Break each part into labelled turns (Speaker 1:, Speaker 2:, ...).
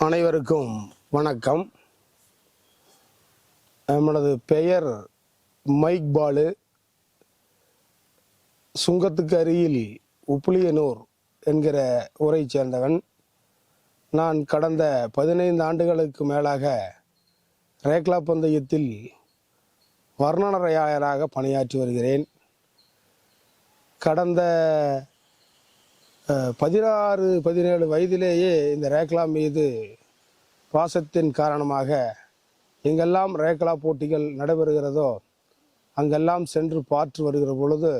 Speaker 1: அனைவருக்கும் வணக்கம். நம்மளது பெயர் மைக் பாலு. சுங்கத்துக்கு அருகில் உப்புளியனூர் என்கிற ஊரை சேர்ந்தவன். நான் கடந்த 15 ஆண்டுகளுக்கு மேலாக ரேக்லா பந்தயத்தில் வர்ணனையாளராக பணியாற்றி வருகிறேன். கடந்த 16-17 வயதிலேயே இந்த ரேக்லா மீது பாசத்தின் காரணமாக எங்கெல்லாம் ரேக்லா போட்டிகள் நடைபெறுகிறதோ அங்கெல்லாம் சென்று பார்த்து வருகிற பொழுது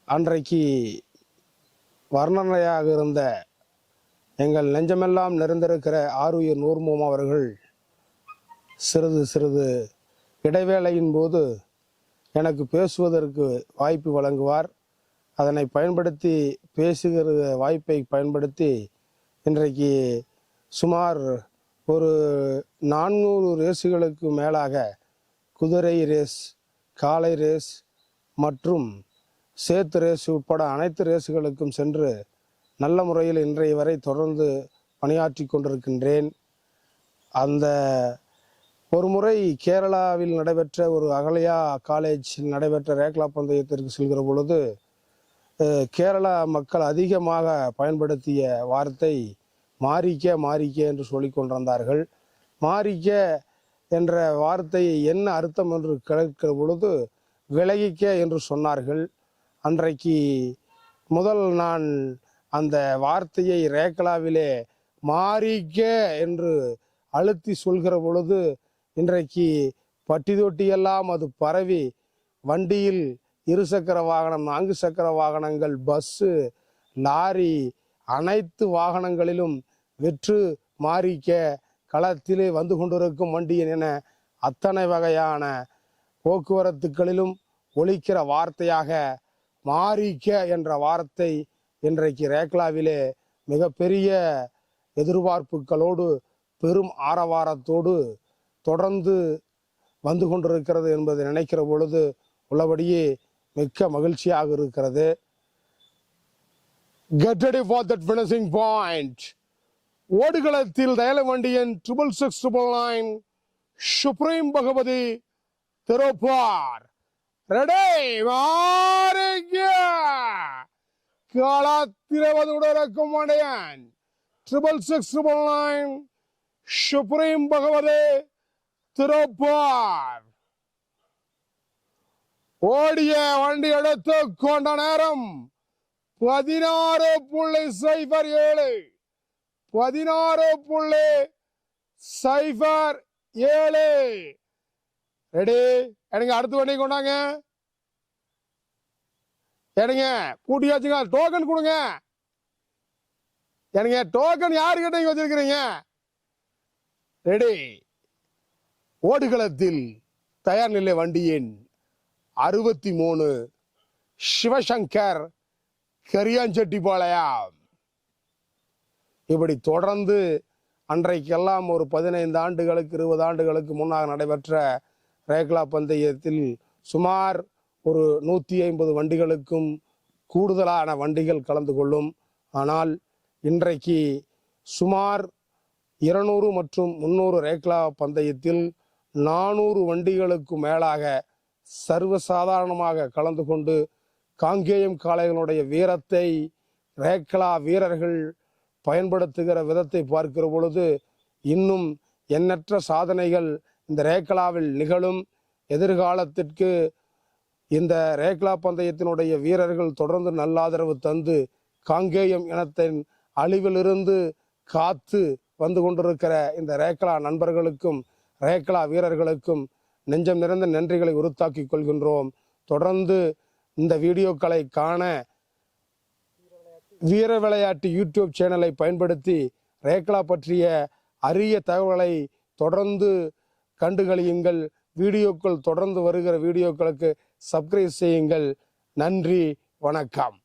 Speaker 1: அன்றைக்கு வர்ணனையாக இருந்த எங்கள் நெஞ்சமெல்லாம் நிறைந்திருக்கிற ஆருயிர் நூர்மோம் அவர்கள் சிறிது இடைவேளையின் போது எனக்கு பேசுவதற்கு வாய்ப்பு வழங்குவார். அதனை பயன்படுத்தி பேசுகிற வாய்ப்பை பயன்படுத்தி இன்றைக்கு சுமார் ஒரு 400 ரேஸுகளுக்கு மேலாக குதிரை ரேஸ், காளை ரேஸ் மற்றும் சேத்து ரேஸ் உட்பட அனைத்து ரேஸுகளுக்கும் சென்று நல்ல முறையில் இன்றைய வரை தொடர்ந்து பணியாற்றி கொண்டிருக்கின்றேன். அந்த ஒரு முறை கேரளாவில் நடைபெற்ற ஒரு அகலையா காலேஜில் நடைபெற்ற ரேக்லா பந்தயத்திற்கு செல்கிற பொழுது கேரளா மக்கள் அதிகமாக பயன்படுத்திய வார்த்தை மாரிக்க என்று சொல்லி கொண்டிருந்தார்கள். மாரிக்க என்ற வார்த்தை என்ன அர்த்தம் என்று கேட்கிற பொழுது விலகிக்க என்று சொன்னார்கள். அன்றைக்கு முதல் நான் அந்த வார்த்தையை ரேக்லாவிலே மாரிக்க என்று அழுத்தி சொல்கிற பொழுது இன்றைக்கு பட்டி தொட்டியெல்லாம் அது பரவி வண்டியில் 2 சக்கர வாகனம், 4 சக்கர வாகனங்கள், பஸ்ஸு, லாரி அனைத்து வாகனங்களிலும் வெற்று மாரிக்க களத்திலே வந்து கொண்டிருக்கும் வண்டியின் என அத்தனை வகையான போக்குவரத்துகளிலும் ஒலிக்கிற வார்த்தையாக மாரிக்க என்ற வார்த்தை இன்றைக்கு ரேக்லாவிலே மிகப்பெரிய எதிர்பார்ப்புகளோடு பெரும் ஆரவாரத்தோடு தொடர்ந்து வந்து கொண்டிருக்கிறது என்பதை நினைக்கிற பொழுது உள்ளபடியே மிக்க மகிழ்ச்சியாக இருக்கிறது. Get ready for that finishing point. ஓடுகளத்தில் தயலவண்டியன் 6669 சுப்ரீம் பகவதி திருப்பார் ரெடி மாரிக்க களத்திலே வந்துடக்கும் வண்டியன் 6669 சுப்ரீம் பகவதி திருப்பார். ஓடிய வண்டி எடுத்து கொண்ட நேரம் 16.07 ரெடி. எனக்கு அடுத்த வண்டி கொண்டாங்க. எனக்கு கூட்டியாச்சுங்க. டோக்கன் கொடுங்க. எனக்கு டோக்கன் யாருக்கிட்ட வச்சிருக்கிறீங்க? ரெடி. ஓடுகளத்தில் தயார் நிலை வண்டியின் 63 சிவசங்கர் கரியாஞ்செட்டிப்பாளையம். இப்படி தொடர்ந்து அன்றைக்கெல்லாம் ஒரு 15 ஆண்டுகளுக்கு 20 ஆண்டுகளுக்கு முன்னாக நடைபெற்ற ரேக்லா பந்தயத்தில் சுமார் ஒரு 150 வண்டிகளுக்கும் கூடுதலான வண்டிகள் கலந்து கொள்ளும். ஆனால் இன்றைக்கு சுமார் 200 மற்றும் 300 ரேக்லா பந்தயத்தில் 400 வண்டிகளுக்கு மேலாக சர்வசாதாரணமாக கலந்து கொண்டு காங்கேயம் காளைகளுடைய வீரத்தை ரேக்லா வீரர்கள் பயன்படுத்துகிற விதத்தை பார்க்கிற பொழுது இன்னும் எண்ணற்ற சாதனைகள் இந்த ரேக்லாவில் நிகழும். எதிர்காலத்திற்கு இந்த ரேக்லா பந்தயத்தினுடைய வீரர்கள் தொடர்ந்து நல்லாதரவு தந்து காங்கேயம் இனத்தின் அழிவிலிருந்து காத்து வந்து கொண்டிருக்கிற இந்த ரேக்லா நண்பர்களுக்கும் ரேக்லா வீரர்களுக்கும் நெஞ்சம் நிறைந்த நன்றிகளை உறுத்தாக்கி கொள்கின்றோம். தொடர்ந்து இந்த வீடியோக்களை காண வீர விளையாட்டு யூடியூப் சேனலை பயன்படுத்தி ரேக்லா பற்றிய அரிய தகவல்களை தொடர்ந்து கண்டுகளியுங்கள். வீடியோக்கள் தொடர்ந்து வருகிற வீடியோக்களுக்கு சப்ஸ்கிரைப் செய்யுங்கள். நன்றி, வணக்கம்.